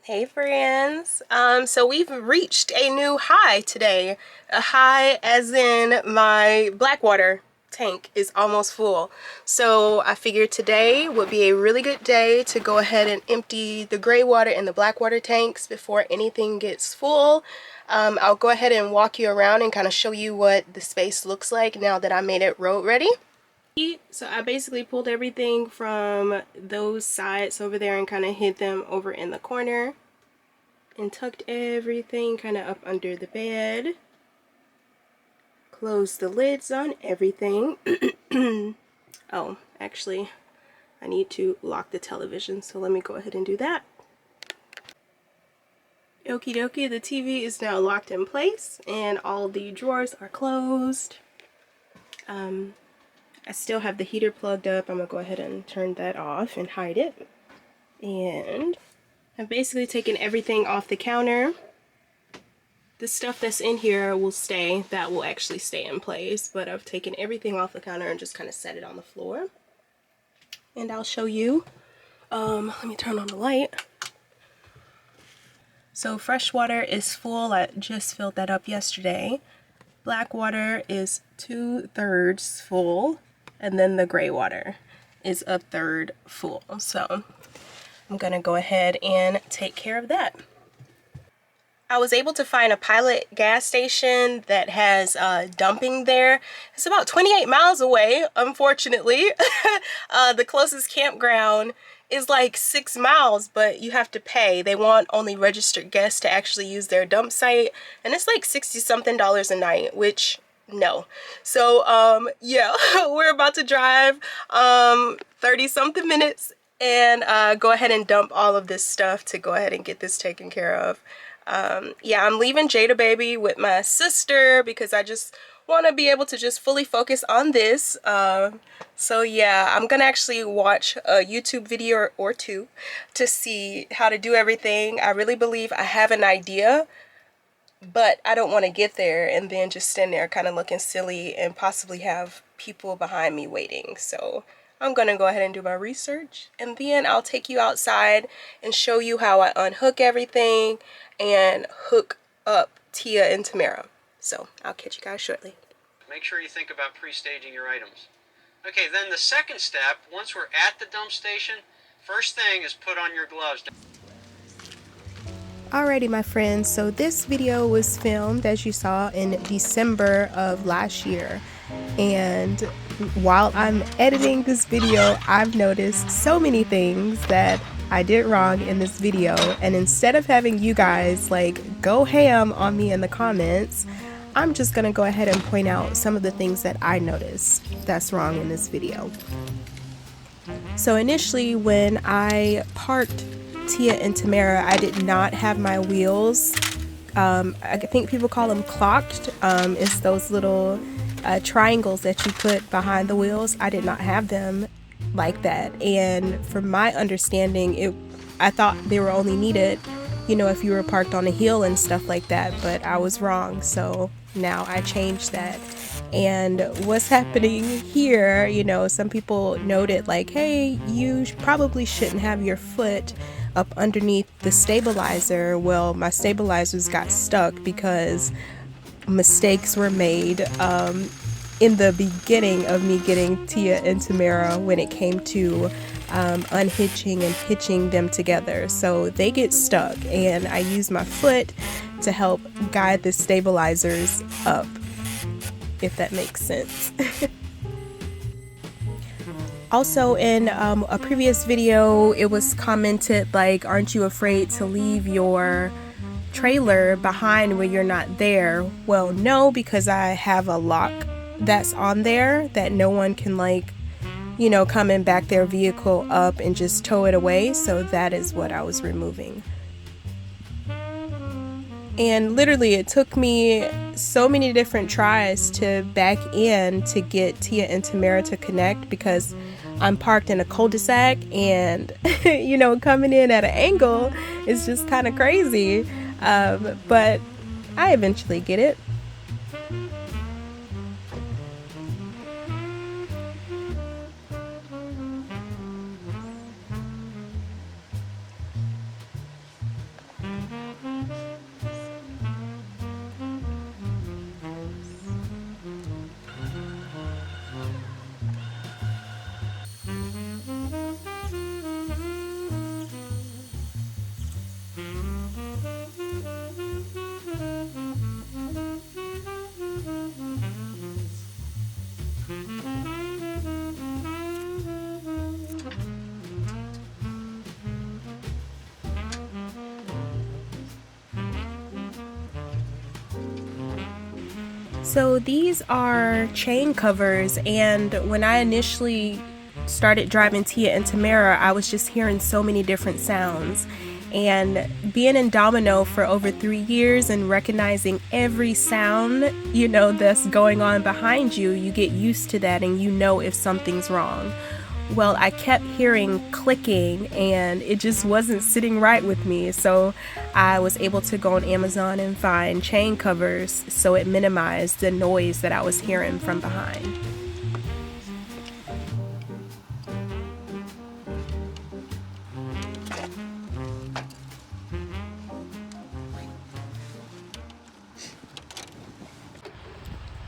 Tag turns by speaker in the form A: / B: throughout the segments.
A: Hey friends. So we've reached a new high today. A high as in my Blackwater tank is almost full. So I figured today would be a really good day to go ahead and empty the gray water and the Blackwater tanks before anything gets full. I'll go ahead and walk you around and kind of show you what the space looks like now that I made it road ready. So I basically pulled everything from those sides over there and kind of hid them over in the corner and tucked everything kind of up under the bed. Closed the lids on everything. Oh, actually, I need to lock the television, so let me go ahead and do that. Okie dokie, the TV is now locked in place and all the drawers are closed. I still have the heater plugged up. I'm gonna go ahead and turn that off and hide it. And I've basically taken everything off the counter. The stuff that's in here will stay. That will actually stay in place. But I've taken everything off the counter and just kind of set it on the floor. And I'll show you. Let me turn on the light. So fresh water is full. I just filled that up yesterday. Black water is 2/3 full. And then the gray water is 1/3 full. So I'm gonna go ahead and take care of that. I was able to find a pilot gas station that has dumping there. It's about 28 miles away, unfortunately. The closest campground is like 6 miles, but you have to pay. They want only registered guests to actually use their dump site, and it's like $60-something a night, which no. So yeah, we're about to drive 30-something minutes and go ahead and dump all of this stuff to go ahead and get this taken care of. Yeah, I'm leaving Jada Baby with my sister because I just want to be able to just fully focus on this. So yeah, I'm gonna actually watch a YouTube video or two to see how to do everything. I really believe I have an idea, but I don't want to get there and then just stand there kind of looking silly and possibly have people behind me waiting. So I'm gonna go ahead and do my research, and then I'll take you outside and show you how I unhook everything and hook up Tia and Tamara. So I'll catch you guys shortly.
B: Make sure you think about pre-staging your items. Okay, then the second step, once we're at the dump station, first thing is put on your gloves.
A: Alrighty, my friends, so this video was filmed, as you saw, in December of last year. And while I'm editing this video, I've noticed so many things that I did wrong in this video. And instead of having you guys like go ham on me in the comments, I'm just gonna go ahead and point out some of the things that I noticed that's wrong in this video. So initially, when I parked Tia and Tamara, I did not have my wheels, I think people call them clocked. It's those little triangles that you put behind the wheels. I did not have them like that, and from my understanding, I thought they were only needed, you know, if you were parked on a hill and stuff like that, but I was wrong. So now I changed that. And what's happening here, you know, some people noted like, hey, you probably shouldn't have your foot up underneath the stabilizer. Well, my stabilizers got stuck because mistakes were made in the beginning of me getting Tia and Tamara when it came to unhitching and hitching them together. So they get stuck, and I use my foot to help guide the stabilizers up, if that makes sense. Also, in a previous video, it was commented like, aren't you afraid to leave your trailer behind when you're not there? Well, no, because I have a lock that's on there that no one can, like, you know, come and back their vehicle up and just tow it away. So that is what I was removing. And literally it took me so many different tries to back in to get Tia and Tamara to connect, because I'm parked in a cul-de-sac, and you know, coming in at an angle is just kind of crazy. But I eventually get it. So these are chain covers, and when I initially started driving Tia and Tamara, I was just hearing so many different sounds. And being in Domino for over 3 years and recognizing every sound, you know, that's going on behind you, you get used to that and you know if something's wrong. Well, I kept hearing clicking and it just wasn't sitting right with me. So I was able to go on Amazon and find chain covers so it minimized the noise that I was hearing from behind.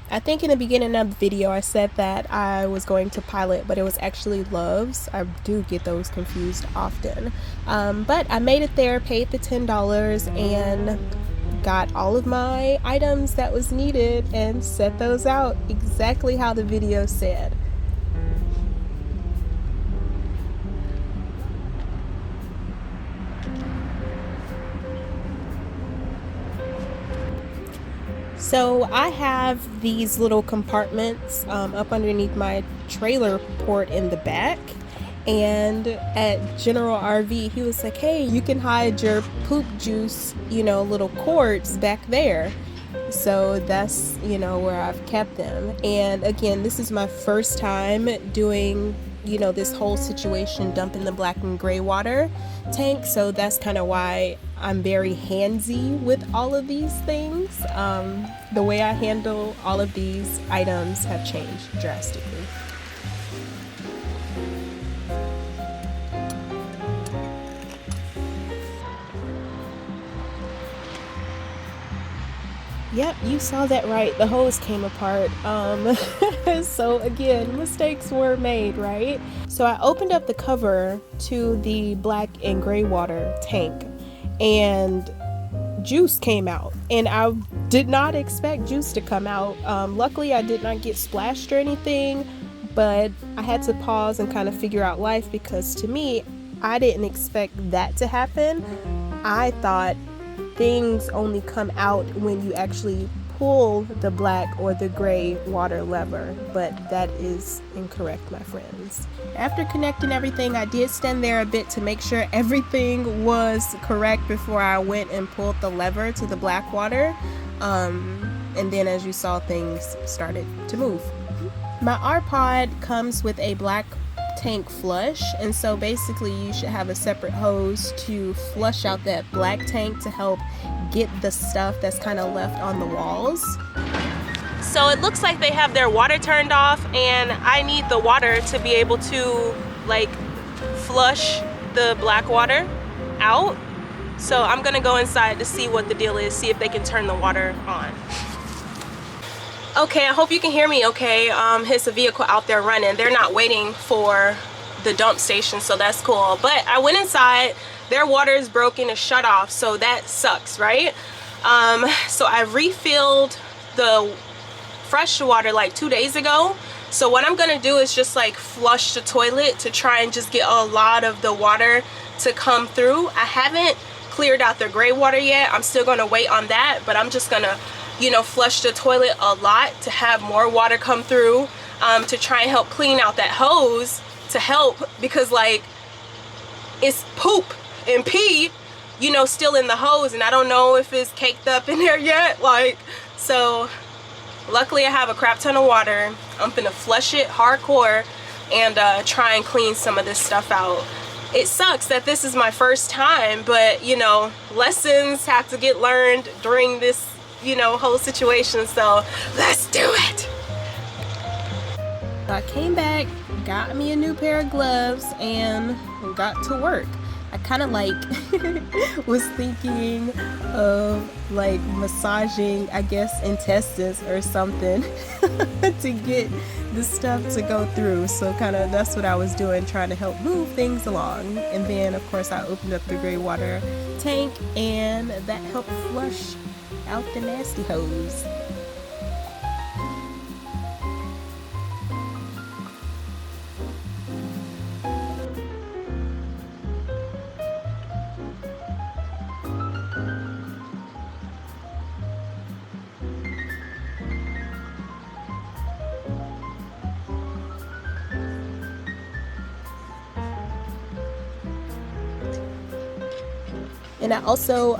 A: I think in the beginning of the video I said that I was going to Pilot, but it was actually Love's. I do get those confused often. But I made it there, paid the $10, and got all of my items that was needed and set those out exactly how the video said. So I have these little compartments up underneath my trailer port in the back, and at General RV he was like, hey, you can hide your poop juice, you know, little quarts back there. So that's, you know, where I've kept them. And again, this is my first time doing, you know, this whole situation, dumping the black and gray water tank, so that's kind of why I'm very handsy with all of these things. The way I handle all of these items have changed drastically. Yep, you saw that right. The hose came apart. So again, mistakes were made, right? So I opened up the cover to the black and gray water tank and juice came out, and I did not expect juice to come out. Luckily I did not get splashed or anything, but I had to pause and kind of figure out life, because to me, I didn't expect that to happen. I thought things only come out when you actually pull the black or the gray water lever, but that is incorrect, my friends. After connecting everything, I did stand there a bit to make sure everything was correct before I went and pulled the lever to the black water, and then as you saw, things started to move. My R-Pod comes with a black tank flush, and so basically you should have a separate hose to flush out that black tank to help get the stuff that's kind of left on the walls. So it looks like they have their water turned off, and I need the water to be able to like flush the black water out. So I'm gonna go inside to see what the deal is, see if they can turn the water on. Okay, I hope you can hear me okay. It's a vehicle out there running. They're not waiting for the dump station, so that's cool. But I went inside, their water is broken, it's shut off, so that sucks, right? So I refilled the fresh water like 2 days ago. So what I'm gonna do is just like flush the toilet to try and just get a lot of the water to come through. I haven't cleared out the gray water yet. I'm still gonna wait on that, but I'm just gonna, you know, flush the toilet a lot to have more water come through, to try and help clean out that hose, to help, because like it's poop and pee, you know, still in the hose, and I don't know if it's caked up in there yet, like, so luckily I have a crap ton of water. I'm gonna flush it hardcore and try and clean some of this stuff out. It sucks that this is my first time, but you know, lessons have to get learned during this, you know, whole situation, so let's do it. I came back, got me a new pair of gloves, and got to work. I kind of like was thinking of like massaging, I guess, intestines or something to get the stuff to go through. So kind of that's what I was doing, trying to help move things along. And then of course I opened up the gray water tank, and that helped flush out the nasty hose. And I also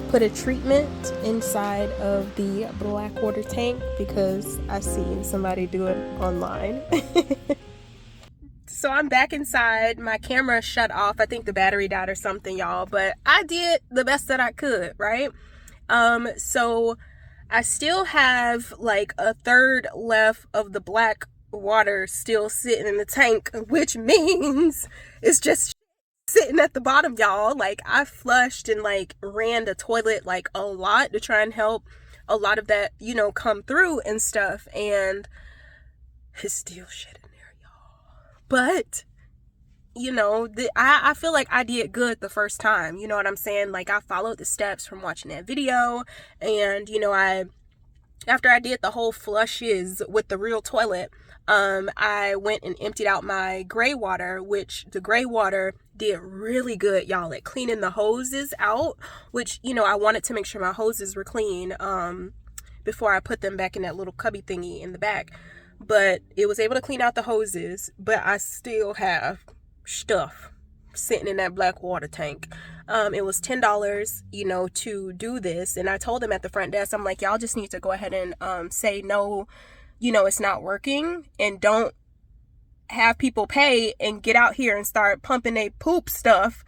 A: put a treatment inside of the black water tank because I seen somebody do it online. So I'm back inside. My camera shut off. I think the battery died or something, y'all. But I did the best that I could, right? So I still have like a third left of the black water still sitting in the tank, which means it's just sitting at the bottom, y'all. Like, I flushed and like ran the toilet like a lot to try and help a lot of that, you know, come through and stuff. And it's still shit in there, y'all. But you know, I feel like I did good the first time. You know what I'm saying? Like, I followed the steps from watching that video. And, you know, after I did the whole flushes with the real toilet, I went and emptied out my gray water, which the gray water did really good, y'all, at cleaning the hoses out, which, you know, I wanted to make sure my hoses were clean, before I put them back in that little cubby thingy in the back. But it was able to clean out the hoses, but I still have stuff sitting in that black water tank. It was $10, you know, to do this. And I told them at the front desk, I'm like, y'all just need to go ahead and say no, you know, it's not working, and don't have people pay and get out here and start pumping a poop stuff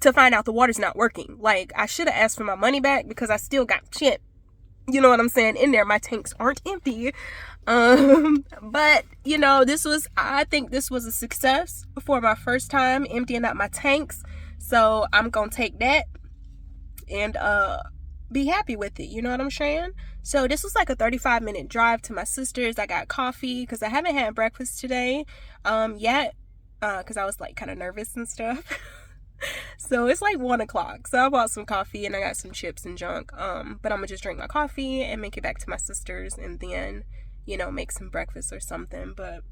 A: to find out the water's not working. Like, I should have asked for my money back because I still got shit, you know what I'm saying, in there. My tanks aren't empty. But you know, I think this was a success for my first time emptying out my tanks. So I'm gonna take that and be happy with it, you know what I'm saying? So this was like a 35-minute drive to my sister's. I got coffee because I haven't had breakfast today yet, because I was like kind of nervous and stuff. So it's like 1 o'clock. So I bought some coffee and I got some chips and junk. But I'm gonna just drink my coffee and make it back to my sister's, and then, you know, make some breakfast or something. But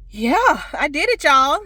A: yeah, I did it, y'all.